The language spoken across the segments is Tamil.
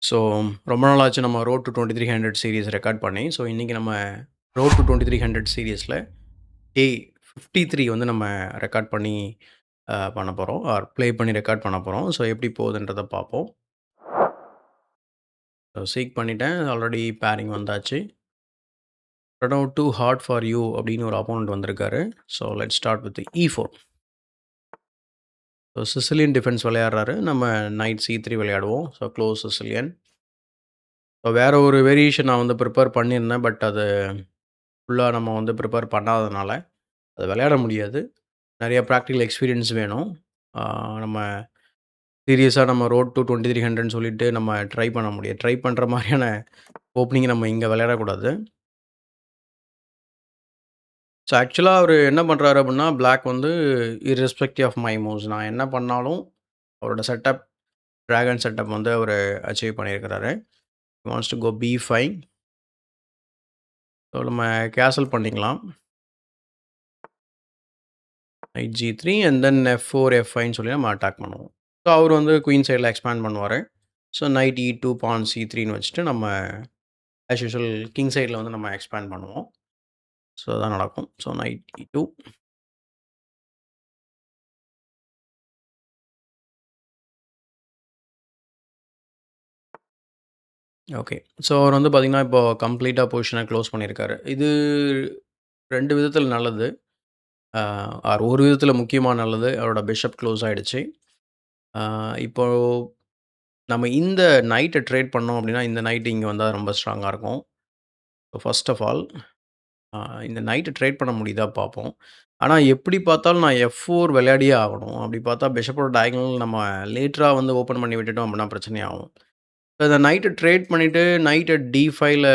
ஸோ ரொம்ப நாள் ஆச்சு நம்ம ரோட் டு 2300 சீரிஸ் ரெக்கார்ட் பண்ணி. ஸோ இன்றைக்கி நம்ம ரோட் டு 2300 சீரிஸில் டே 53 வந்து நம்ம ரெக்கார்ட் பண்ணி பண்ண போகிறோம். ஆர் ப்ளே பண்ணி ரெக்கார்ட் பண்ண போகிறோம். ஸோ எப்படி போகுதுன்றதை பார்ப்போம். ஸோ சீக் பண்ணிட்டேன். ஆல்ரெடி பேரிங் வந்தாச்சு. Run out too hard for you அப்படின்னு ஒரு அப்போனண்ட் வந்திருக்காரு. So let start with E4. So Sicilian defence விளையாடுறாரு. நம்ம நைட் C3 விளையாடுவோம். So close Sicilian. ஸோ வேறு ஒரு வேரியேஷன் நான் வந்து ப்ரிப்பேர் பண்ணியிருந்தேன். பட் அது ஃபுல்லாக நம்ம வந்து ப்ரிப்பேர் பண்ணாததுனால அது விளையாட முடியாது. நிறைய ப்ராக்டிக்கல் எக்ஸ்பீரியன்ஸ் வேணும். நம்ம சீரியஸாக நம்ம ரோட் டு 2300ன்னு சொல்லிட்டு நம்ம ட்ரை பண்ண முடியாது. ட்ரை பண்ணுற மாதிரியான ஓப்பனிங் நம்ம இங்கே விளையாடக்கூடாது. ஸோ ஆக்சுவலாக அவர் என்ன பண்ணுறாரு அப்படின்னா, பிளாக் வந்து இர்ரெஸ்பெக்டிவ் ஆஃப் மை மூவ்ஸ் நான் என்ன பண்ணாலும் அவரோட செட்டப், ட்ராகன் செட்டப் வந்து அவர் அச்சீவ் பண்ணியிருக்கிறாரு. Wants to go B5. So நம்ம கேன்சல் பண்ணிக்கலாம். Knight G3 and then F4 F5ன்னு சொல்லி நம்ம அட்டாக் பண்ணுவோம். ஸோ அவர் வந்து குயின் சைடில் எக்ஸ்பேண்ட் பண்ணுவார். ஸோ நைட் E2 பான் C3ன்னு வச்சுட்டு நம்ம ஆஸ் யூஷுவல் கிங் சைடில் வந்து நம்ம எக்ஸ்பேண்ட் பண்ணுவோம். ஸோ அதான் நடக்கும். So knight E2. Okay. So அவர் வந்து பார்த்திங்கன்னா, இப்போ கம்ப்ளீட்டாக பொசிஷனை க்ளோஸ் பண்ணியிருக்காரு. இது 2 விதத்தில் நல்லது. ஒரு விதத்தில் முக்கியமாக நல்லது. அவரோட பிஷப் க்ளோஸ் ஆகிடுச்சு. இப்போது நம்ம இந்த நைட்டை ட்ரேட் பண்ணோம் அப்படின்னா, இந்த நைட்டு இங்கே வந்தால் ரொம்ப ஸ்ட்ராங்காக இருக்கும். ஸோ ஃபர்ஸ்ட் ஆஃப் ஆல் இந்த நைட்டை ட்ரேட் பண்ண முடியுதா பார்ப்போம். ஆனால் எப்படி பார்த்தாலும் நான் F4 விளையாடியே ஆகணும். அப்படி பார்த்தா பிஷப்போட டயகனல் நம்ம லேட்டராக வந்து ஓப்பன் பண்ணி விட்டுட்டோம் அப்படின்னா பிரச்சனையாகும். இப்போ இந்த நைட்டை ட்ரேட் பண்ணிவிட்டு நைட்டை D5ல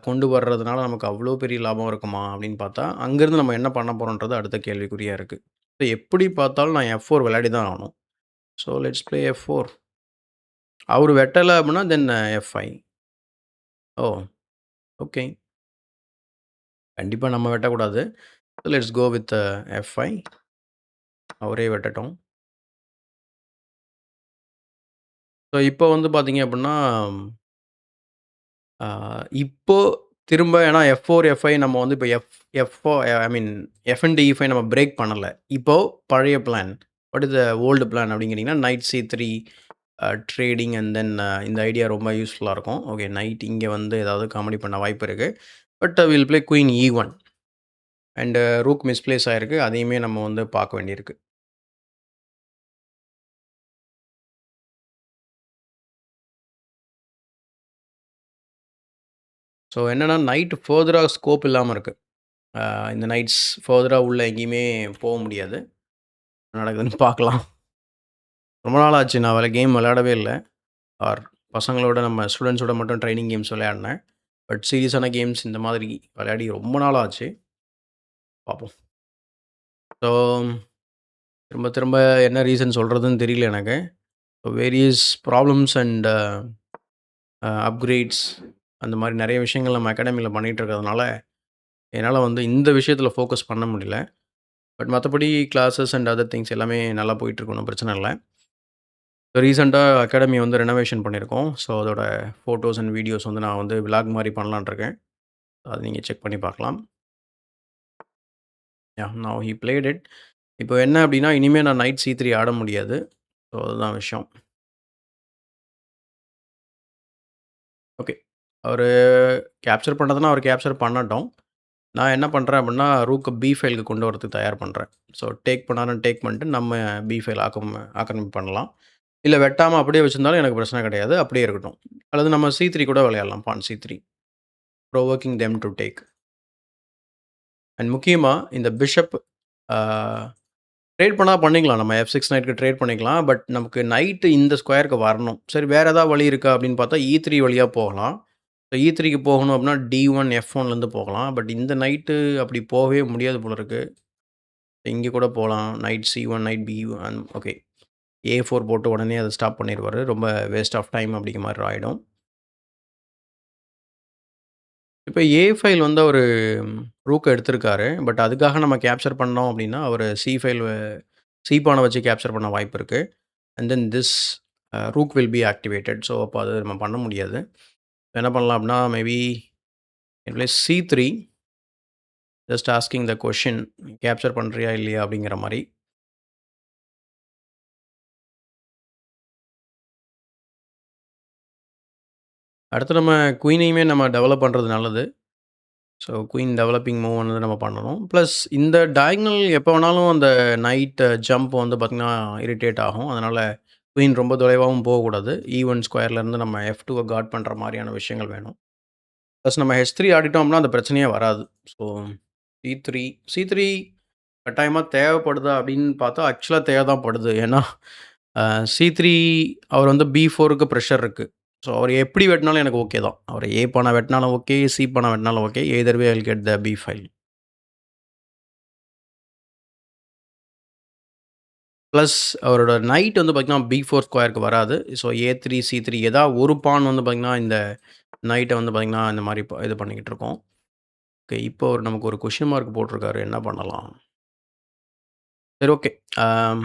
கொண்டு வர்றதுனால நமக்கு அவ்வளோ பெரிய லாபம் இருக்குமா அப்படின்னு பார்த்தா, அங்கேருந்து நம்ம என்ன பண்ண போகிறோன்றது அடுத்த கேள்விக்குறியாக இருக்குது. ஸோ எப்படி பார்த்தாலும் நான் F4 விளையாடி தான் ஆகணும். So let's play F4. அவர் வெட்டலை அப்படின்னா தென் F5. ஓ! ஓகே. கண்டிப்பாக நம்ம வெட்டக்கூடாது. So let's go with F5. அவரே வெட்டட்டும். ஸோ இப்போ வந்து பார்த்தீங்க அப்படின்னா, இப்போ திரும்ப ஏன்னா F4, F5 நம்ம வந்து இப்போ F4 I mean F and E5 நம்ம பிரேக் பண்ணலை. இப்போது பழைய plan. What is the old plan அப்படிங்கிறீங்கன்னா, knight C3 trading and then இந்த ஐடியா ரொம்ப யூஸ்ஃபுல்லாக இருக்கும். ஓகே, நைட் இங்கே வந்து ஏதாவது காமெடி பண்ண வாய்ப்பு இருக்குது. But will play queen E1 and rook misplace ஆகிருக்கு. அதையுமே நம்ம வந்து பார்க்க வேண்டியிருக்கு. ஸோ என்னென்னா, நைட் ஃபர்தராக ஸ்கோப் இல்லாமல் இருக்குது. இந்த நைட்ஸ் ஃபர்தராக உள்ள எங்கேயுமே போக முடியாது. நடக்குதுன்னு பார்க்கலாம். ரொம்ப நாள் ஆச்சு நான் கேம் விளையாடவே இல்லை. ஆர் பசங்களோட நம்ம ஸ்டூடெண்ட்ஸோட மட்டும் ட்ரைனிங் கேம்ஸ் விளையாடினேன். பட் சீரியஸான கேம்ஸ் இந்த மாதிரி விளையாடி ரொம்ப நாள் ஆச்சு. பார்ப்போம். ஸோ திரும்ப திரும்ப என்ன ரீசன் சொல்கிறதுன்னு தெரியல எனக்கு. So various problems and upgrades அந்த மாதிரி நிறைய விஷயங்கள் நம்ம அகாடமியில் பண்ணிகிட்டு இருக்கிறதுனால என்னால் வந்து இந்த விஷயத்தில் ஃபோக்கஸ் பண்ண முடியல. பட் மற்றபடி கிளாஸஸ் அண்ட் அதர் திங்ஸ் எல்லாமே நல்லா போயிட்டுருக்கு. ஒன்றும் பிரச்சனை இல்லை. ஸோ ரீசெண்டாக அகாடமி வந்து ரெனோவேஷன் பண்ணியிருக்கோம். ஸோ அதோட ஃபோட்டோஸ் அண்ட் வீடியோஸ் வந்து நான் வந்து விலாக் மாதிரி பண்ணலான்னு இருக்கேன். அதை நீங்கள் செக் பண்ணி பார்க்கலாம். Now he played it. இப்போ என்ன அப்படின்னா, இனிமேல் நான் நைட் C3 ஆட முடியாது. ஸோ அதுதான் விஷயம். ஓகே. அவர் கேப்சர் பண்ணுறதுனா அவர் கேப்சர் பண்ணட்டும். நான் என்ன பண்ணுறேன் அப்படின்னா, ரூக்கை B5க்கு கொண்டு வரதுக்கு தயார் பண்ணுறேன். ஸோ டேக் பண்ணாலும் டேக் பண்ணிட்டு நம்ம B5 ஆக்கிரமிப்பு பண்ணலாம். இல்லை வெட்டாமல் அப்படியே வச்சுருந்தாலும் எனக்கு பிரச்சனை கிடையாது. அப்படியே இருக்கட்டும். அல்லது நம்ம C3 கூட விளையாடலாம். பான் C3 provoking them to take. And முக்கியமாக இந்த பிஷப் ட்ரேட் பண்ணால் பண்ணிக்கலாம். நம்ம F6 நைட்டுக்கு ட்ரேட் பண்ணிக்கலாம். பட் நமக்கு நைட்டு இந்த ஸ்கொயருக்கு வரணும். சரி, வேறு ஏதாவது வழி இருக்கா அப்படின்னு பார்த்தா E3 வழியாக போகலாம். ஸோ E3க்கு போகணும் அப்படின்னா D1 F1லேருந்து போகலாம். பட் இந்த நைட்டு அப்படி போகவே முடியாது போல இருக்குது. இங்கே கூட போகலாம். Night C1 night B1 okay. A4 போட்டு உடனே அதை ஸ்டாப் பண்ணிடுவார். ரொம்ப வேஸ்ட் ஆஃப் டைம் அப்படிங்கிற மாதிரி ஆகிடும். இப்போ A5 வந்து அவர் ரூக்கை எடுத்திருக்காரு. பட் அதுக்காக நம்ம கேப்சர் பண்ணோம் அப்படின்னா அவர் C5 C பானை வச்சு கேப்சர் பண்ண வாய்ப்பு இருக்குது. And then this rook will be activated. So, அப்போ அது நம்ம பண்ண முடியாது. என்ன பண்ணலாம் அப்படின்னா, maybe in place C3 just asking the question capture பண்ணுறியா இல்லையா அப்படிங்கிற மாரி. அடுத்து நம்ம குயினையுமே நம்ம டெவலப் பண்ணுறது நல்லது. ஸோ, குயின் டெவலப்பிங் மூவ் வந்து நம்ம பண்ணணும். ப்ளஸ் இந்த டயகனல் எப்போ வேணாலும் அந்த நைட் ஜம்ப் வந்து பார்த்திங்கன்னா இரிட்டேட் ஆகும். அதனால் குயின் ரொம்ப தொலைவாகவும் போகக்கூடாது. E1 ஸ்கொயர்லேருந்து நம்ம F2 காட் பண்ணுற மாதிரியான விஷயங்கள் வேணும். ப்ளஸ் நம்ம H3 ஆடிட்டோம்னா அந்த பிரச்சனையே வராது. ஸோ, C3 C3 கட்டாயமா தேவைப்படுதா அப்படின்னு பார்த்தா, ஆக்சுவலா தேவை தான் படுது. ஏன்னா, C3 அவர் வந்து B4க்கு ப்ரெஷர் இருக்கு. ஸோ, அவர் எப்படி வெட்டினாலும் எனக்கு ஓகே தான். அவர் ஏ பானா வெட்டினாலும் ஓகே, சி பானா வெட்டினாலும் okay. Either way I will get the B file. Plus அவரோட நைட் வந்து பார்த்தீங்கன்னா, B4 ஸ்கொயருக்கு வராது. ஸோ, A3, C3 ஏதாவது ஒரு பான் வந்து பார்த்தீங்கன்னா, இந்த நைட்ட வந்து பார்த்தீங்கன்னா, இந்த மாரி இது பண்ணிக்கிட்டு இருக்கோம். ஓகே. இப்போ அவரு நமக்கு ஒரு கொஸ்டின் மார்க் போட்டிருக்காரு. என்ன பண்ணலாம்? சரி, ஓகே. ஆம்.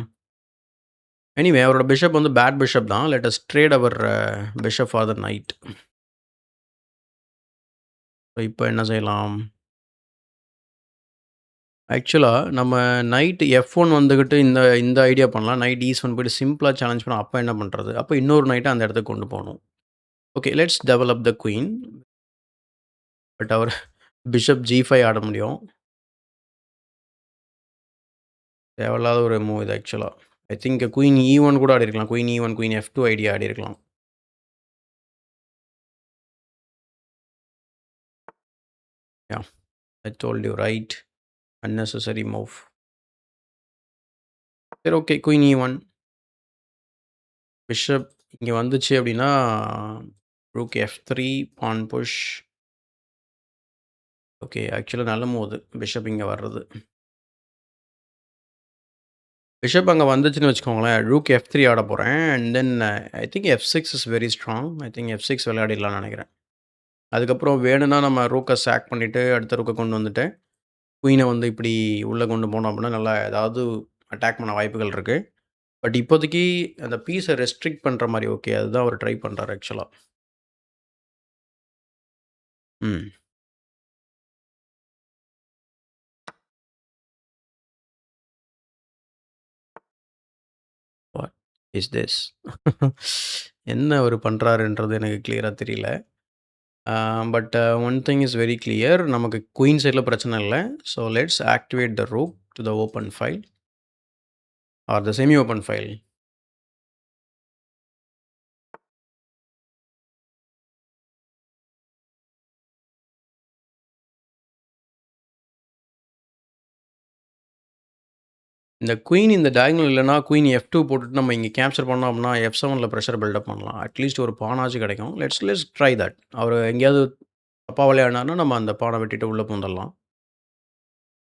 எனிவே அவரோட பிஷப் வந்து பேட் பிஷப் தான். லெட் அஸ் ட்ரேட் அவர் பிஷப் ஃபார் த நைட். இப்போ என்ன செய்யலாம்? ஆக்சுவலா நம்ம நைட் F1 வந்துகிட்டு இந்த இந்த ஐடியா பண்ணலாம். நைட் E7 போயிட்டு சிம்பிளா சேலஞ்ச் பண்ணா அப்ப என்ன பண்றது? அப்ப இன்னொரு நைட்ட அந்த இடத்துக்கு கொண்டு போணும். Okay, let's develop the queen. But அவர் பிஷப் G5 ஆட முடியும். தேவையில்லாத ஒரு மூவ் இது ஆக்சுவலா. ஐ திங்க் குயின் E1 கூட ஆடியிருக்கலாம். Queen E1, queen F2 idea ஆடியிருக்கலாம். Yeah, I told you right. Unnecessary move. சரி, ஓகே. Queen E1. பிஷப் இங்க வந்துச்சு அப்படின்னா, ரூக் F3, பான் புஷ். ஓகே, ஆக்சுவலா நல்ல மூவ் அது. பிஷப் இங்க வர்றது. பிஷப் அங்க வந்துச்சுன்னு வச்சுக்கோங்களேன், ரூக் F3 ஆடப் போறேன். And then I think F6 is very strong. I think F6 விளையாடிடலாம்னு நெனைக்கிறேன். அதுக்கப்புறம் வேணும்னா நம்ம ரூக்க சாக் பண்ணிட்டு, அடுத்த ரூக்க கொண்டு வந்துட்டு, குயின வந்து இப்படி உள்ள கொண்டு போனோம் அப்படின்னா, நல்லா ஏதாவது அட்டாக் பண்ண வாய்ப்புகள் இருக்கு. பட் இப்போதைக்கு அந்த பீஸ ரெஸ்ட்ரிக்ட் பண்ற மாரி ஓகே. அதுதான் அவரு ட்ரை பண்றாரு ஆக்சுவலா. ம். What is this? என்ன அவரு பண்றாருன்றது எனக்கு கிளியரா தெரியல. But one thing is very clear. நமக்கு குயின் சைட்ல பிரச்சனை இல்ல. So let's activate the rook to the open file R the semi open file. இந்த குயின் இந்த டயகனல் இல்லன்னா, குயின் F2 போட்டுட்டு நம்ம இங்க கேப்சர் பண்ணோம் அப்படின்னா, F7ல பிரஷர் பில்டப் பண்ணலாம். அட்லீஸ்ட் ஒரு பானாச்சும் கிடைக்கும். Let's let's try that. அவரு எங்கேயாவது தப்பா விளையாடினாருன்னா, நம்ம அந்த பான வெட்டிட்டு உள்ள பூந்துடலாம்.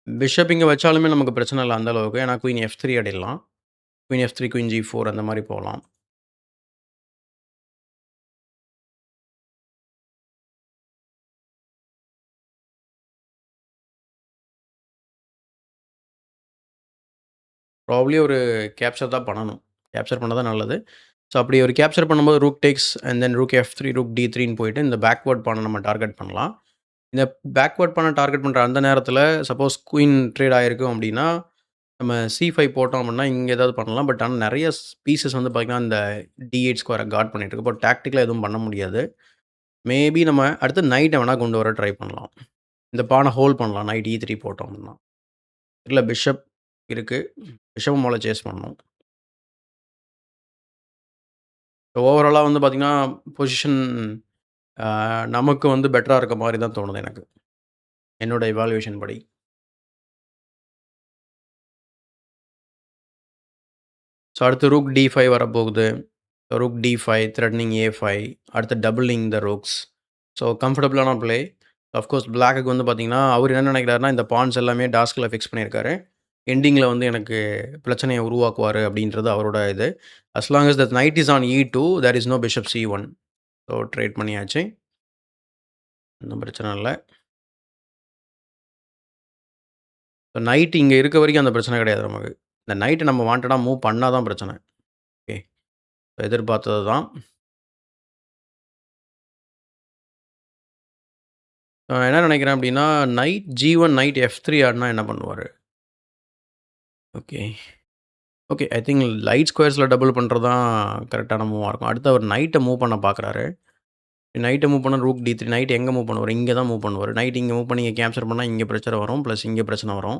பிஷப் இங்க வச்சாலுமே நமக்கு பிரச்சனை இல்ல அந்த அளவுக்கு. ஏன்னா queen F3 ஆடிடலாம். Queen F3, queen G4 அந்த மாரி போலாம். ப்ராபப்ளி ஒரு கேப்சர் தான் பண்ணணும். கேப்சர் பண்ணா தான் நல்லது. ஸோ அப்படி ஒரு கேப்சர் பண்ணும்போது rook takes and then rook F3, rook D3ன்னு போயிட்டு இந்த பேக்வர்ட் பான நம்ம டார்கெட் பண்ணலாம். இந்த பேக்வர்ட் பான டார்கெட் பண்ற அந்த நேரத்தில சப்போஸ் குயின் ட்ரேட் ஆயிருக்கும் அப்படின்னா, நம்ம C5 போட்டோம் அப்படின்னா, இங்க ஏதாவது பண்ணலாம். பட் ஆனா நெறைய பீசஸ் வந்து பார்த்தீங்கன்னா, இந்த D8 ஸ்கொயர கார்ட் பண்ணிட்டு இருக்கு. இப்போ டாக்டிக்கலா எதுவும் பண்ண முடியாது. மேபி நம்ம அடுத்து நைட்ட வேணா கொண்டு வர ட்ரை பண்ணலாம். இந்த பான ஹோல்ட் பண்ணலாம். நைட் E3 போட்டோம் அப்படின்னா. இல்ல பிஷப் இருக்கு. பிஷப்ப மொதல்ல சேஸ் பண்ணணும். ஓவராலா வந்து பார்த்தீங்கன்னா, பொசிஷன் அ நமக்கு வந்து பெட்டரா இருக்க மாரி தான் தோணுது எனக்கு. என்னோட இவாலுவேஷன் படி. ஸோ அடுத்து ரூக் D5 வரப்போகுது. ரூக் D5, த்ரெட்டனிங் A5, அடுத்து டபுளிங் த ரூக்ஸ். ஸோ கம்ஃபர்டபுளான ப்ளே. அஃப்கோர்ஸ் பிளாக்குக்கு வந்து பார்த்தீங்கன்னா, அவரு என்ன நெனைக்கிறாருன்னா, இந்த பான்ஸ் எல்லாமே டாஸ்க்ல ஃபிக்ஸ் பண்ணியிருக்காரு. எண்டிங்ல வந்து எனக்கு பிரச்சனைய உருவாக்குவாரு அப்படின்றது அவரோட இது. As long as the knight is on E2 there is no bishop C1. So trade பண்ணியாச்சு. ஒண்ணும் பிரச்சனை இல்ல. நைட் இங்க இருக்க வரைக்கும் அந்த பிரச்சனை கிடையாது நமக்கு. இந்த நைட் நம்ம வாண்டடா மூவ் பண்ணா தான் பிரச்சனை. ஓகே. எதிர்பார்த்தது தான். நான் என்ன நினைக்கிறேன் அப்டின்னா, நைட் G1 நைட் F3 ஆடுனா என்ன பண்ணுவாரு? Okay. Okay. I think light ஸ்கொயர்ஸ்ல டபுள் பண்றது தான் கரெக்ட்டான மூவா இருக்கும். அடுத்து அவர் நைட்ட மூவ் பண்ண பார்க்குறாரு. நைட்ட மூவ் பண்ணா ரூக் D3 நைட் எங்க மூவ் பண்ணுவாரு? இங்க தான் மூவ் பண்ணுவாரு. நைட் இங்க மூவ் பண்ணி இங்க கேப்சர் பண்ணா இங்க பிரச்சனை வரும். பிளஸ் இங்க பிரச்சனை வரும்.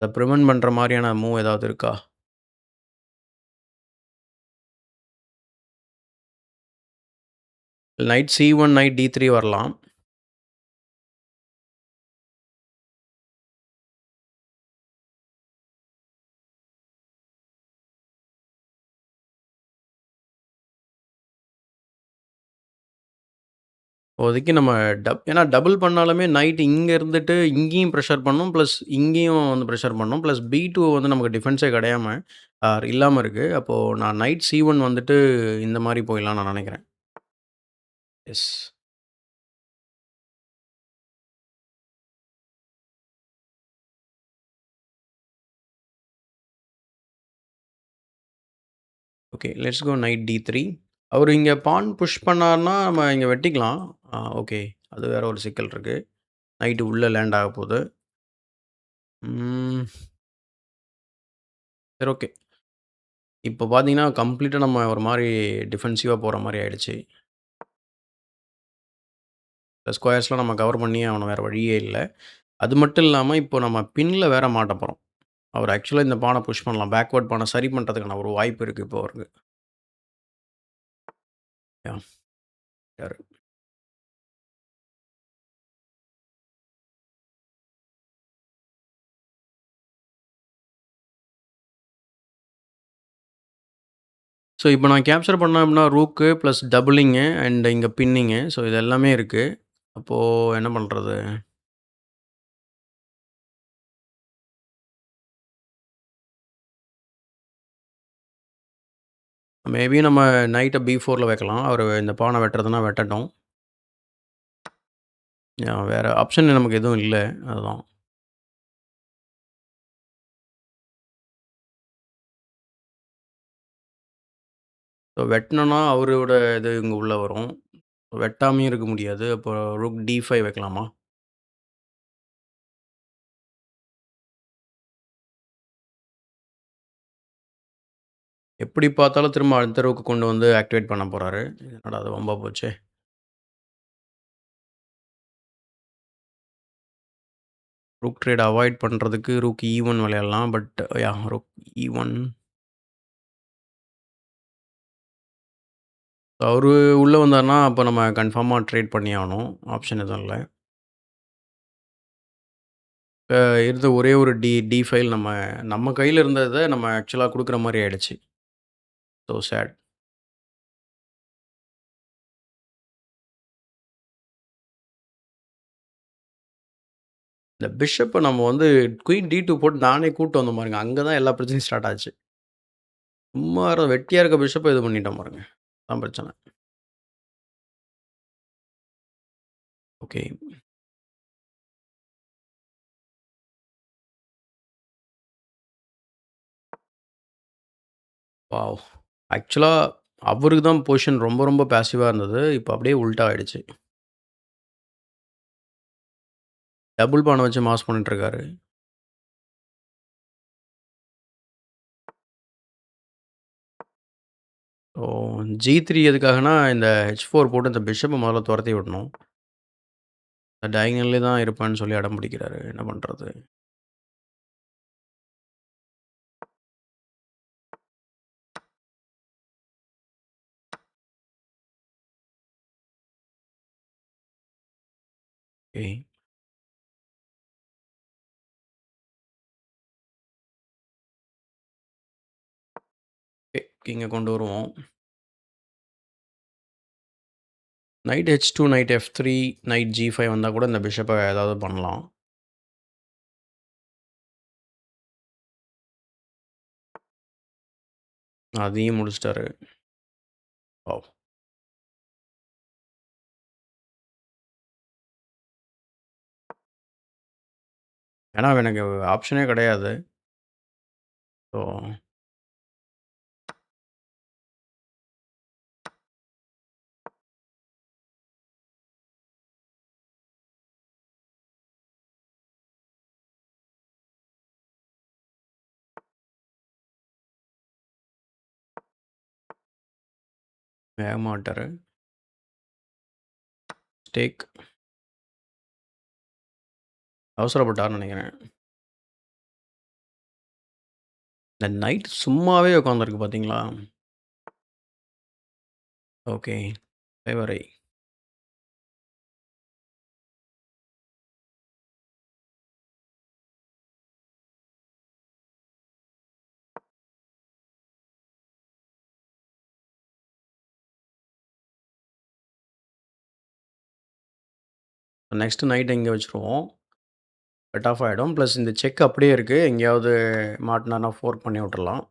அத பிரிவென்ட் பண்ற மாரியான மூவ் ஏதாவது இருக்கா? நைட் C1 நைட் D3 வரலாம். இப்போதைக்கு நம்ம ஏன்னா டபுள் பண்ணாலுமே நைட் இங்க இருந்துட்டு இங்கேயும் பிரஷர் பண்ணும். பிளஸ் இங்கேயும் வந்து பிரஷர் பண்ணும். பிளஸ் B2 வந்து நமக்கு டிஃபென்ஸே கிடையாம இல்லாம இருக்கு. அப்போ நான் நைட் C1 வந்துட்டு இந்த மாரி போயிடலாம்னு நான் நினைக்கிறேன். Yes. Okay. Let's go knight D3. அவரு இங்க பான் புஷ் பண்ணாருன்னா, நம்ம இங்க வெட்டிக்கலாம். ஓகே. அது வேற ஒரு சிக்கல் இருக்கு. நைட் உள்ள லேண்ட் ஆகப்போது. ம். சரி ஓகே. இப்போ பார்த்தீங்கன்னா, கம்ப்ளீட்டா நம்ம ஒரு மாரி டிஃபென்சிவா போற மாரி ஆயிடுச்சு. ஸ்கொயர்ஸ்லாம் நம்ம கவர் பண்ணியே ஆவணும். வேற வழியே இல்ல. அது மட்டும் இல்லாம, இப்போ நம்ம பின்ல வேற மாட்ட போறோம். அவர் ஆக்சுவலா இந்த பான புஷ் பண்ணலாம். பேக்வர்ட் பான சரி பண்றதுக்கான ஒரு வாய்ப்பு இருக்கு இப்போ அவருக்கு. யாஹ்! யாரு? ஸோ, இப்போ நான் கேப்சர் பண்ணோம்னா, ரூக்கு பிளஸ் டபுளிங்கு அண்ட் இங்க பின்னிங்கு. ஸோ, இது எல்லாமே இருக்கு. அப்போ என்ன பண்றது? மேபி நம்ம நைட்ட B4ல வைக்கலாம். அவரு இந்த பான வெட்டுறதுன்னா வெட்டட்டும். வேற ஆப்ஷன் நமக்கு எதுவும் இல்ல. அதுதான். ஸோ, வெட்டுனோம்னா அவரோட இது இங்க உள்ள வரும். வெட்டாமயும் இருக்க முடியாது. அப்போ ரூக் D5 வைக்கலாமா? எப்படி பார்த்தாலும் திரும்ப அடுத்த ரூக்கு கொண்டு வந்து ஆக்டிவேட் பண்ண போறாரு. என்னடா இது வம்பா போச்சே! ரூக் ட்ரேட் அவாய்ட் பண்றதுக்கு ரூக் E1 விளையாடலாம். பட் ரூக் E1 அவரு உள்ள வந்தாருன்னா, அப்ப நம்ம கன்ஃபார்மா ட்ரேட் பண்ணி ஆகணும். ஆப்ஷன் எதுவும் இல்ல. இப்ப இருந்த ஒரே ஒரு D5 நம்ம நம்ம கையில இருந்தத நம்ம ஆக்சுவலா குடுக்குற மாரி ஆயிடுச்சு. So sad. இந்த பிஷப்ப நம்ம வந்து குயின் D2 போட்டு நானே கூட்டு வந்தேன் பாருங்க. அங்க தான் எல்லா பிரச்சனையும் ஸ்டார்ட் ஆச்சு. சும்மா வெட்டியா இருக்க பிஷப்ப இது பண்ணிட்டேன் பாருங்க. அதான் பிரச்சனை. ஓகே. வாவ்! ஆக்சுவலா அவருக்கு தான் பொசிஷன் ரொம்ப ரொம்ப பாசிவா இருந்தது. இப்ப அப்படியே உல்டா ஆயிடுச்சு. டபுள் பான வச்சு மாஸ் பண்ணிட்டு இருக்காரு. ஸோ G3 எதுக்காகன்னா, இந்த H4 போட்டு இந்த பிஷப்ப முதல்ல தொரத்தி விடணும். டயகனல்லே தான் இருப்பேன்னு சொல்லி அடம் பிடிக்கிறாரு. என்ன பண்றது? ஓகே. ஓகே. கிங்க கொண்டு வருவோம். Night H2, night F3, night G5 வந்தா கூட இந்த பிஷப்ப ஏதாவது பண்ணலாம். அதையும் முடிச்சுட்டாரு. வாவ்! ஏன்னா எனக்கு ஆப்ஷனே கிடையாது. ஸோ வேகமா ஆட்டாரு. ஸ்டேக். அவசரப்பட்டாருன்னு நெனைக்கிறேன். இந்த நைட் சும்மாவே உட்காந்துருக்கு பார்த்தீங்களா? ஓகே. தேவரை. நெக்ஸ்ட் நைட் இங்க வச்சுருவோம். கட் ஆஃப் ஆயிடும். ப்ளஸ் இந்த செக் அப்படியே இருக்கு. எங்கேயாவது மாட்டுனார்னா ஃபோர்க் பண்ணி விட்டுறலாம்.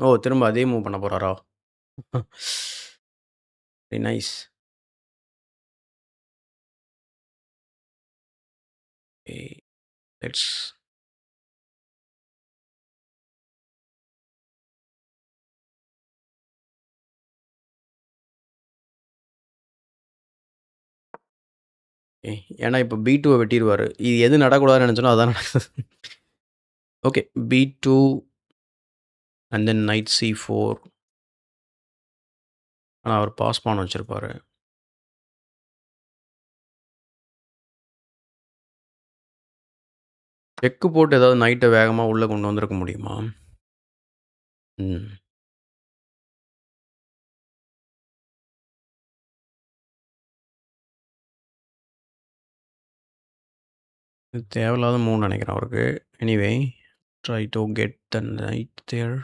ஓ! திரும்ப அதே மூவ் பண்ண போறாரா? Very nice. Okay. Let's okay. ஏன்னா இப்ப B2வ வெட்டிருவாரு. இது எது நடக்கக்கூடாதுன்னு நெனச்சேனோ அதான் நடக்குது. Okay. B2 and then night C4. ஆனா அவர் பாஸ் பான் வச்சிருப்பாரு. செக்கு போட்டு ஏதாவது நைட்ட வேகமா உள்ள கொண்டு வந்திருக்க முடியுமா? ம். இது தேவையில்லாத மூவ்னு நெனைக்கிறேன் அவருக்கு. Anyway try to get the knight there.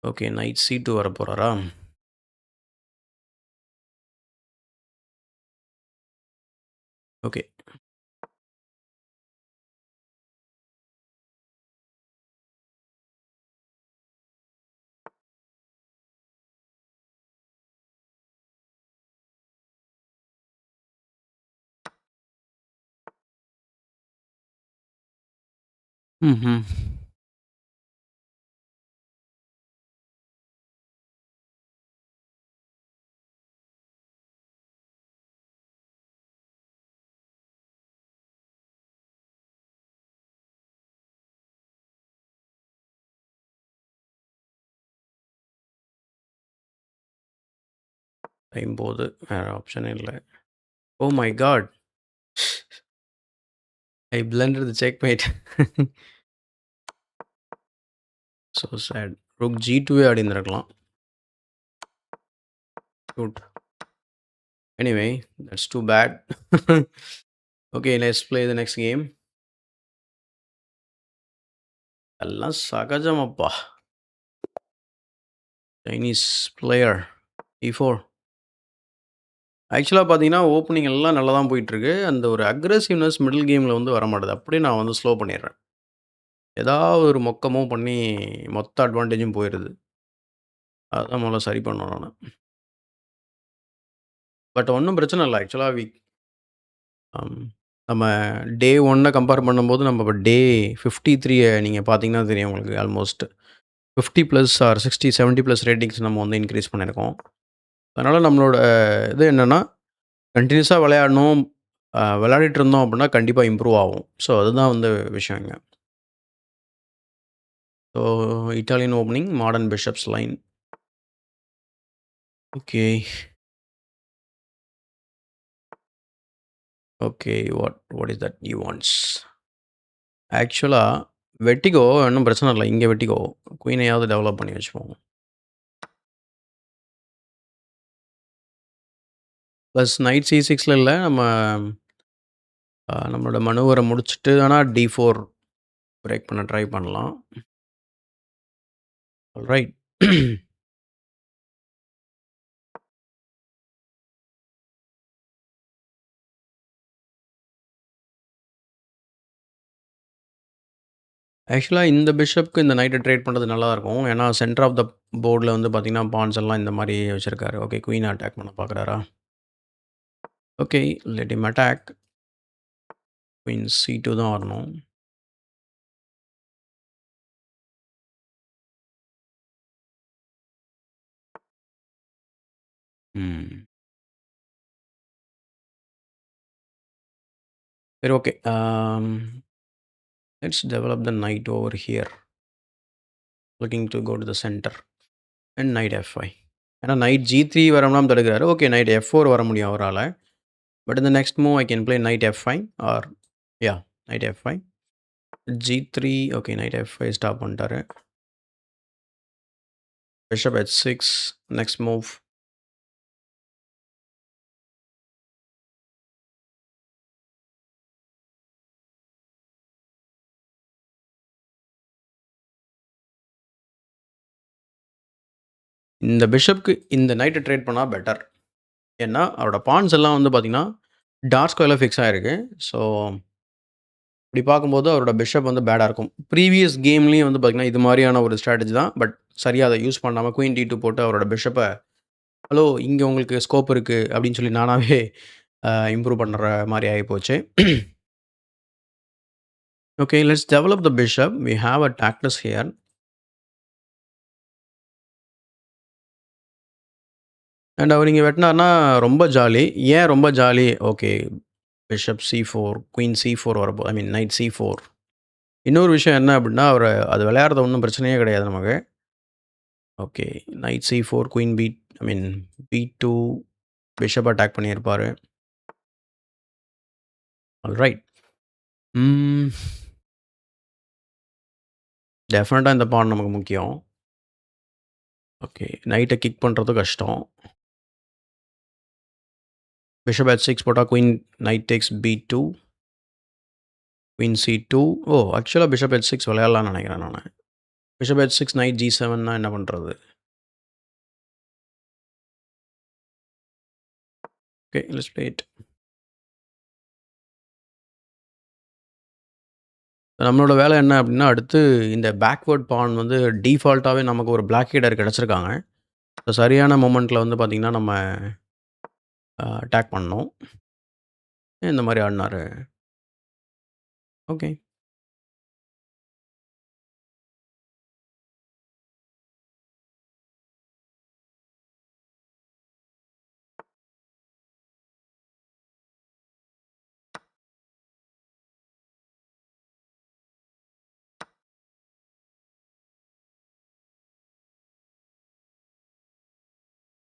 Okay. Knight C2 வரப்போறாரா? ஓகே. ம்ஹ்ம். டைம் போது. வேற ஆப்ஷனே இல்ல. Oh my god! I blunder the checkmate. So sad. Rook G2வே ஆடியிருந்திருக்கலாம். Good. Anyway that's too bad. Okay. Let's play the next game. எல்லாம் சகஜம் அப்பா. Chinese player. E4. ஆக்சுவலா பார்த்தீங்கன்னா, ஓப்பனிங் எல்லாம் நல்லா தான் போயிட்டுருக்கு. அந்த ஒரு அக்ரெசிவ்னஸ் மிடில் கேம்ல வந்து வரமாட்டுது. அப்படியே நான் வந்து ஸ்லோ பண்ணிடுறேன். ஏதாவது ஒரு மொக்க மூவ் பண்ணி மொத்த அட்வான்டேஜும் போயிருது. அதான் முதல்ல சரி பண்ணணும் நானு. பட் ஒண்ணும் பிரச்சனை இல்ல. ஆக்சுவலா அம் நம்ம டே 1 கம்பேர் பண்ணும்போது, நம்ம இப்ப டே 53 நீங்க பார்த்தீங்கன்னா தெரியும் உங்களுக்கு. Almost 50 plus or 60, 70 plus ratings நம்ம வந்து இன்கிரீஸ் பண்ணியிருக்கோம். அதனால நம்மளோட இது என்னன்னா, கன்டினியூஸா விளையாடணும். விளையாடிட்டு இருந்தோம் அப்படின்னா, கண்டிப்பா இம்ப்ரூவ் ஆகும். ஸோ அதுதான் வந்து விஷயம் இங்க. So Italian opening, modern bishops line. Okay. Okay. What is that he wants? ஆக்சுவலா வெட்டிக்கோ ஒண்ணும் பிரச்சனை இல்ல. இங்க வெட்டிக்கோ. குயினையாவது டெவலப் பண்ணி வச்சுப்போம். ப்ளஸ் நைட் C6ல இல்ல. நம்மளோட மனுவர முடிச்சுட்டு வேணா D4 பிரேக் பண்ண ட்ரை பண்ணலாம். ஆல்ரைட். ஆக்சுவலா இந்த பிஷப்க்கு இந்த நைட்ட ட்ரேட் பண்றது நல்லா இருக்கும். ஏன்னா சென்டர் ஆஃப் த போர்ட்ல வந்து பார்த்தீங்கன்னா, பான்ஸ் எல்லாம் இந்த மாரி வச்சிருக்காரு. ஓகே. குயின அட்டாக் பண்ண பார்க்குறாரா? Okay. Let him attack. Queen C2 தான் வரணும். ம். சரி okay. Let's develop the knight over here. Looking to go to the centre. And knight F5. ஏன்னா நைட் G3 வரம்லாம் தடுக்கிறாரு. ஓகே நைட் F4 வர முடியும் அவரால. But in the next move I can play knight F5 or yeah, knight F5. G3 okay knight F5 stop பண்ணிட்டாரு. Bishop H6 next move. இந்த பிஷப்க்கு இந்த நைட்ட ட்ரேட் பண்ணா பெட்டர். ஏன்னா, அவரோட பான்ஸ் எல்லாம் வந்து பார்த்தீங்கன்னா, டார்க் ஸ்கொயர்ல ஃபிக்ஸ் ஆயிருக்கு. ஸோ, இப்படி பார்க்கும்போது அவரோட பிஷப் வந்து பேடா இருக்கும். ப்ரீவியஸ் கேம்லயும் வந்து பார்த்தீங்கன்னா, இது மாரியான ஒரு ஸ்ட்ராட்டஜி தான். பட் சரியா அத யூஸ் பண்ணாம குயின் D2 போட்டு அவரோட பிஷப்ப, "ஹலோ இங்க உங்களுக்கு ஸ்கோப் இருக்கு" அப்படின்னு சொல்லி நானாவே இம்ப்ரூவ் பண்ற மாரி ஆயிப்போச்சு. Okay, let's develop the bishop. We have a tactics here. And அவர் இங்க வெட்டினார்னா ரொம்ப ஜாலி. ஏன் ரொம்ப jolly? Okay, bishop C4, queen C4 வரப்போ ஐ மீன் நைட் C4. இன்னொரு விஷயம் என்ன அப்படின்னா, அவரு அது விளையாடுறது ஒண்ணும் பிரச்சனையே கிடையாது நமக்கு. ஓகே, நைட் C4, குயின் ஐ மீன் B2 பிஷப் அட்டாக் பண்ணியிருப்பாரு. ஆல்ரைட். ம். டெஃபினட்டா இந்த பான் நமக்கு முக்கியம். ஓகே, நைட்ட கிக் பண்றது கஷ்டம். பிஷப் H6 போட்டா queen knight takes B2, queen C2. Oh! Actually bishop H6 விளையாடலாம்னு நினைக்கிறேன் நானு. பிஷப் H6 நைட் G7ன்னா என்ன பண்றது? Okay, let's play it. நம்மளோட வேலை என்ன அப்படின்னா, அடுத்து இந்த பேக்வர்ட் பான் வந்து டிஃபால்ட்டாவே நமக்கு ஒரு பிளாக் ஹீடர் கிடைச்சிருக்காங்க. ஸோ சரியான மொமெண்ட்ல வந்து பார்த்தீங்கன்னா, நம்ம அட்டாக் பண்ணணும். இந்த மாரி ஆடுனாரு. ஓகே.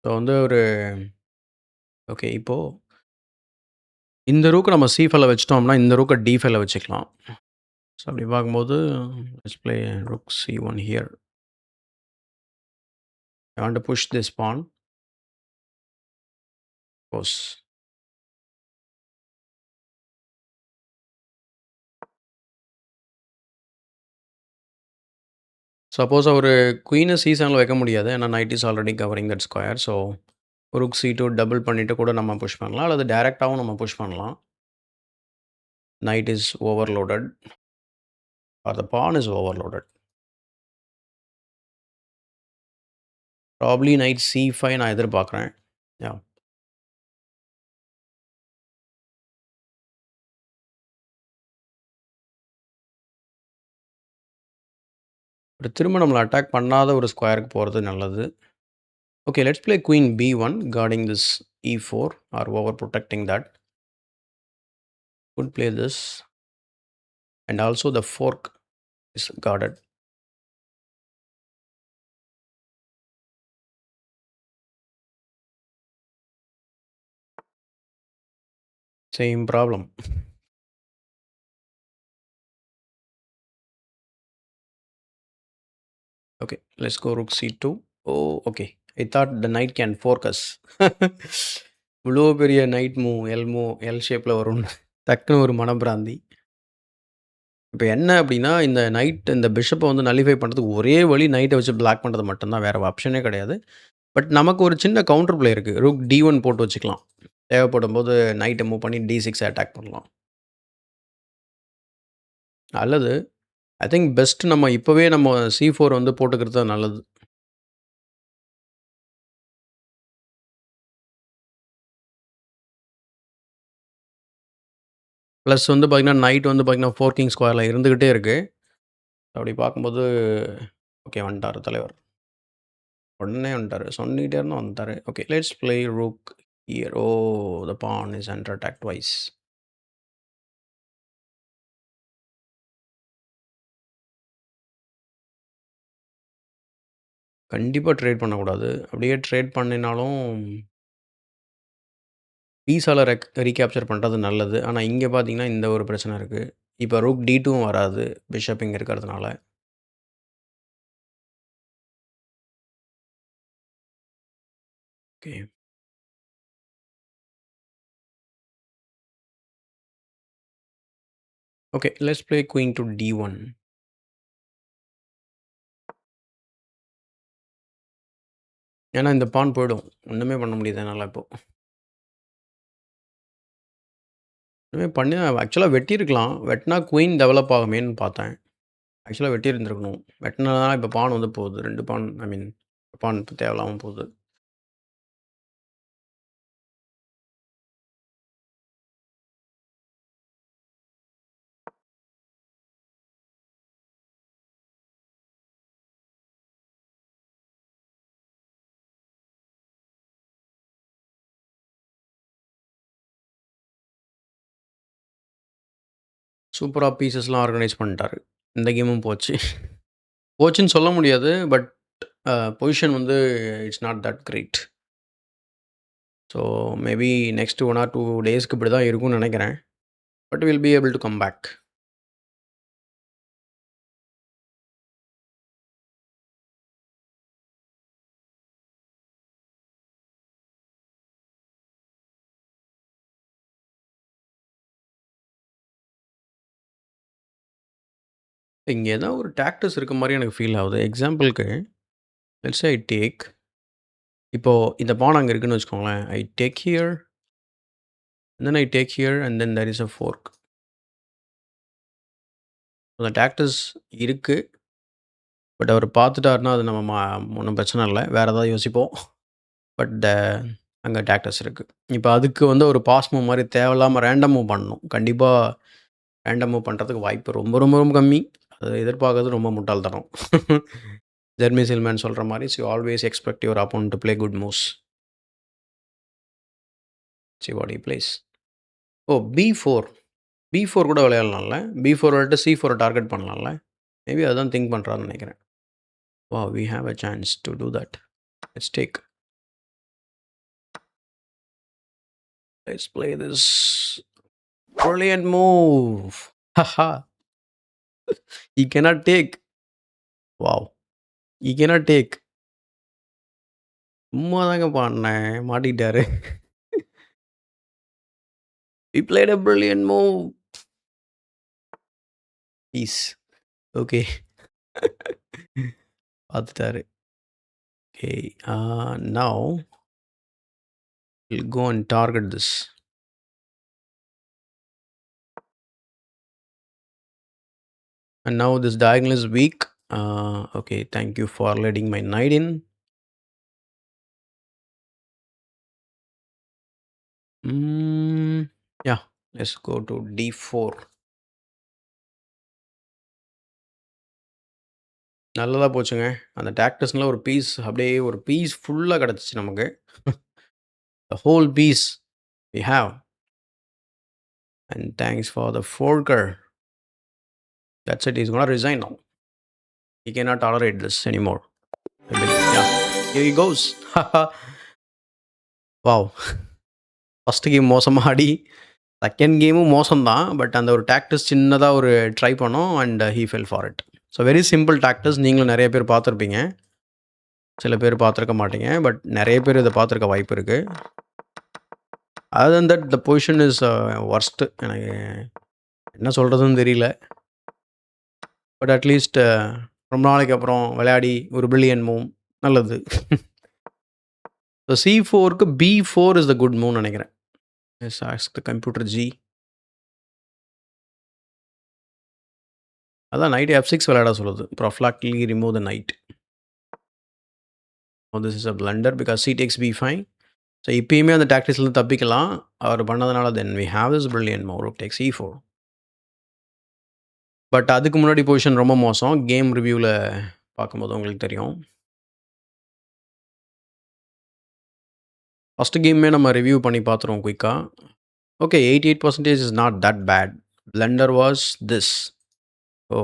ஸோ வந்து ஒரு ஓகே இப்போ இந்த ரூக்க நம்ம C5ல வச்சுட்டோம்னா, இந்த ரூக்க D5ல வச்சுக்கலாம். ஸோ அப்படி பார்க்கும்போது let's play rook C1 here. I want to push this pawn. Course. Suppose அவரு குயின C7ல வைக்க முடியாது. ஏன்னா knight is already covering that square. So rook C2 double பண்ணிட்டு கூட நம்ம புஷ் பண்ணலாம். அல்லது டைரக்ட்டாவும் நம்ம புஷ் பண்ணலாம். Knight is overloaded or the pawn is overloaded. Probably knight C5 நான் எதிர்பார்க்குறேன். Yeah. திரும்ப நம்மள அட்டாக் பண்ணாத ஒரு ஸ்கொயருக்கு போறது நல்லது. Okay, let's play queen B1 guarding this E4 or over protecting that. Could play this and also the fork is guarded. Same problem. Okay, let's go rook C2. Oh, okay. I thought the knight can fork us. இவ்வளோ பெரிய நைட் மூவ் எல் ஷேப்ல வரும்னு டக்குன்னு ஒரு மனப்பிராந்தி. இப்ப என்ன அப்டின்னா, இந்த பிஷப்ப வந்து நல்லிஃபை பண்றதுக்கு ஒரே வழி நைட்ட வச்சு பிளாக் பண்றது மட்டும் தான். வேற ஆப்ஷனே கிடையாது. பட் நமக்கு ஒரு சின்ன கவுண்டர் பிளே இருக்கு. ரூக் D1 போட்டு வச்சுக்கலாம். தேவைப்படும்போது நைட்ட மூவ் பண்ணி D6 அட்டாக் பண்ணலாம். அல்லது ஐ திங்க் பெஸ்ட் நம்ம இப்பவே நம்ம C4 வந்து போட்டுக்கிறது தான் நல்லது. பிளஸ் வந்து பார்த்தீங்கன்னா, நைட் வந்து பார்த்தீங்கன்னா, 4 கிங் ஸ்கொயர்ல இருந்துகிட்டே இருக்கு. அப்படி பார்க்கும்போது ஓகே வந்துட்டாரு தலைவர். உடனே வந்துட்டாரு. சொல்லிட்டே இருந்தோம் வந்துட்டாரு. Okay let's play rook here. Oh! The pawn is under attack twice. கண்டிப்பா ட்ரேட் பண்ணக்கூடாது. அப்படியே ட்ரேட் பண்ணினாலும் பீஸால ரீகேப்சர் பண்றது நல்லது. ஆனா இங்க பார்த்தீங்கன்னா, இந்த ஒரு பிரச்சனை இருக்கு. இப்ப ரூக் D2வும் வராது. பிஷப் இங்க இருக்கிறதுனால. Okay. Okay. Let's play queen to D1. ஏன்னா இந்த பான் போயிடும். ஒண்ணுமே பண்ண முடியாது என்னால இப்போ. ஒண்ணுமே பண்ணி ஆக்சுவலா வெட்டியிருக்கலாம். வெட்டுனா குயின் டெவலப் ஆகுமேன்னு பார்த்தேன். ஆக்சுவலா வெட்டியிருந்திருக்கணும். வெட்டுனதுனால இப்ப பான் வந்து போகுது. 2 பான் ஐ மீன் பான் இப்ப தேவையில்லாம போகுது. சூப்பரா பீஸஸ்லாம் ஆர்கனைஸ் பண்ணிட்டாரு. இந்த கேமும் போச்சு. போச்சுன்னு சொல்ல முடியாது. பட் பொசிஷன் வந்து it's not that great. So maybe next 1 or 2 டேஸ்க்கு இப்படி தான் இருக்கும்னு நெனைக்கிறேன். But will be able to come back. இங்க ஏதோ ஒரு டாக்டிஸ் இருக்க மாரி எனக்கு ஃபீல் ஆகுது. எக்ஸாம்பிள்க்கு லெட்ஸ் சே ஐ டேக் இப்போ இந்த பான் அங்க இருக்குன்னு வச்சுக்கோங்களேன். I take here, then I take here and then there is a fork. அந்த டாக்டிஸ் இருக்கு. பட் அவரு பார்த்துட்டாருன்னா, அது நம்ம ஒண்ணும் பிரச்சனை இல்ல. வேற ஏதாவது யோசிப்போம். பட் அங்க டாக்டிஸ் இருக்கு. இப்ப அதுக்கு வந்து ஒரு பாஸ் மூவ் மாரி தேவையில்லாம ரேண்டம் மூவ் பண்ணணும். கண்டிப்பா ரேண்டம் மூவ் பண்றதுக்கு வாய்ப்பு ரொம்ப, ரொம்ப, ரொம்ப கம்மி. அத எதிர்பார்க்கறது ரொம்ப முட்டாள்தனம். ஜெர்மி சில்மேன் சொல்ற மாரி, "you always expect your opponent to play good moves." See what he plays. Oh! B4. B4 கூட விளையாடலாம்ல. B4 விளையாட்டு C4 டார்கெட் பண்ணலாம்ல. மேபி அதான் திங்க் பண்றாருன்னு நெனைக்கிறேன். Wow! We have a chance to do that. Let's take. Let's play this. Brilliant move. ஹஹா! He cannot take. Wow! He cannot take. சும்மா தாங்க பண்ணேன். மாட்டிக்கிட்டாரு. He played a brilliant move. Piece. Okay. பார்த்துட்டாரு. Okay. Now we'll go and target this. And now this diagonal is weak. Okay, thank you for letting my knight in. Yeah, let's go to D4. நல்லதா போச்சுங்க. அந்த டாக்டிஸ்ல ஒரு பீஸ் அப்படியே ஒரு பீஸ் ஃபுல்லா கிடைச்சுச்சு நமக்கு. The whole piece we have. And thanks for the forker. That's it. He's gonna resign now. He cannot tolerate this anymore. I believe. Yeah. Here he goes. Wow! First game மோசமா ஆடி, செகண்ட் கேமும் மோசம் தான். பட் அந்த ஒரு டாக்டிஸ் சின்னதா ஒரு ட்ரை பண்ணோம் and he fell for it. So very simple tactics. நீங்களும் நெறைய பேர் பார்த்துருப்பீங்க. சில பேர் பார்த்துருக்க மாட்டீங்க. பட் நெறைய பேர் இத பார்த்துருக்க வாய்ப்பு இருக்கு. Other then that the position is worst. எனக்கு என்ன சொல்றதுன்னு தெரியல. பட் அட்லீஸ்ட் ரொம்ப நாளைக்கு அப்புறம் விளையாடி ஒரு பிரில்லியன்ட் மூவ் நல்லது. ஸோ C4க்கு B4 இஸ் த குட் மூவ்னு நெனைக்கிறேன். Let's ask the computer ji. அதான் நைட் F6 விளையாட சொல்லுது. Prophylactically remove the knight. Oh this is a blunder because C takes B5. So இப்பயுமே அந்த டாக்டிக்ஸ்லேருந்து தப்பிக்கலாம். அவர் பண்ணதுனால then we have this brilliant move rook takes E4. But அதுக்கு முன்னாடி பொசிஷன் ரொம்ப மோசம். கேம் ரிவ்யூவில் பார்க்கும்போது உங்களுக்கு தெரியும். ஃபர்ஸ்ட் கேமுமே நம்ம ரிவ்யூ பண்ணி பார்த்துருவோம் குயிக்கா. Okay 88% is not that bad. Blunder was this. Oh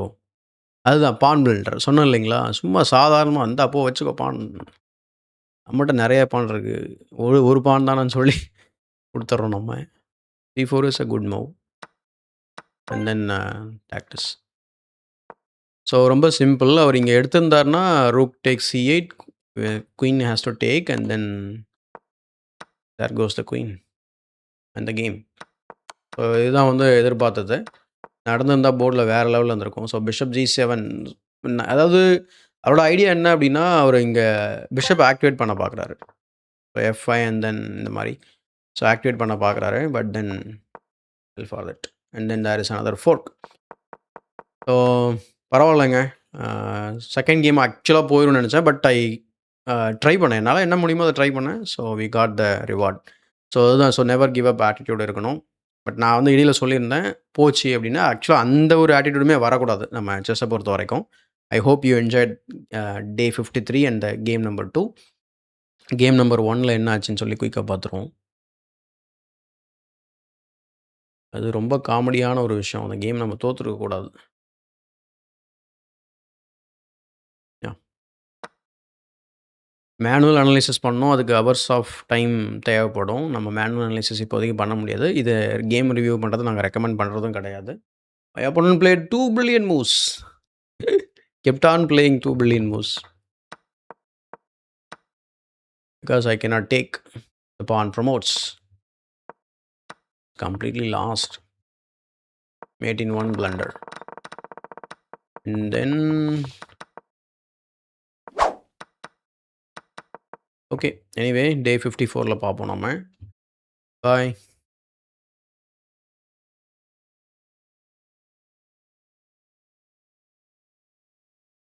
அதுதான் பான் பில்டர் சொன்னேன் இல்லைங்களா? சும்மா சாதாரணமா "இந்தா போ வச்சுக்கோ பான்." நம்மட்ட நெறைய பான் இருக்கு. ஒரு பான் தானன்னு சொல்லி குடுத்துர்றோம் நம்ம. C4 is a good move. And then tactics. So ரொம்ப சிம்பிள். அவர் இங்க எடுத்திருந்தாருன்னா, rook takes C8, queen has to take and then there goes the queen and the game. So இதுதான் வந்து எதிர்பார்த்தது. நடந்திருந்தா போர்ட்ல வேற லெவல்ல இருந்திருக்கும். ஸோ பிஷப் G7 அதாவது அவரோட ஐடியா என்ன அப்டின்னா, அவரு இங்க பிஷப்ப ஆக்டிவேட் பண்ண பார்க்குறாரு. F5 அண்ட் தென் இந்த மாரி. ஸோ ஆக்டிவேட் பண்ண பார்க்குறாரு. But then fell for that. And then there is another fork. So பரவாயில்லங்க. செகண்ட் கேம் ஆக்சுவலா போயிரும்னு நெனச்சேன். பட் ட்ரை பண்ணேன். என்னால என்ன முடியுமோ அத ட்ரை பண்ணேன். So we got the reward. So அதுதான். So never give up attitude இருக்கணும். பட் நான் வந்து இடையில சொல்லியிருந்தேன். போச்சு அப்டின்னா, ஆக்சுவலா அந்த ஒரு ஆட்டிட்யூடுமே வரக்கூடாது. நம்ம செஸ்ஸ பொறுத்தவரைக்கும். I hope you enjoyed day 53 and game number 2. Game number 1ல என்ன ஆச்சுன்னு சொல்லி குயிக்கா பார்த்துருவோம். அது ரொம்ப காமெடியான ஒரு விஷயம். அந்த கேம் நம்ம தோத்துருக்க கூடாது. யாஹ்! மேனுவல் அனலைசிஸ் பண்ணணும். அதுக்கு ஹவர்ஸ் ஆஃப் டைம் தேவைப்படும். நம்ம மேனுவல் அனலைசிஸ் இப்போதைக்கு பண்ண முடியாது. இத கேம் ரிவ்யூ பண்றது நாங்க ரெக்கமெண்ட் பண்றதும் கிடையாது. My opponent played 2 billion moves. Kept on playing 2 billion moves. Because I cannot take. The pawn promotes. Completely lost. Mate in one blunder. And then okay. Anyway, day 54ல பார்ப்போம் நம்ம. Bye.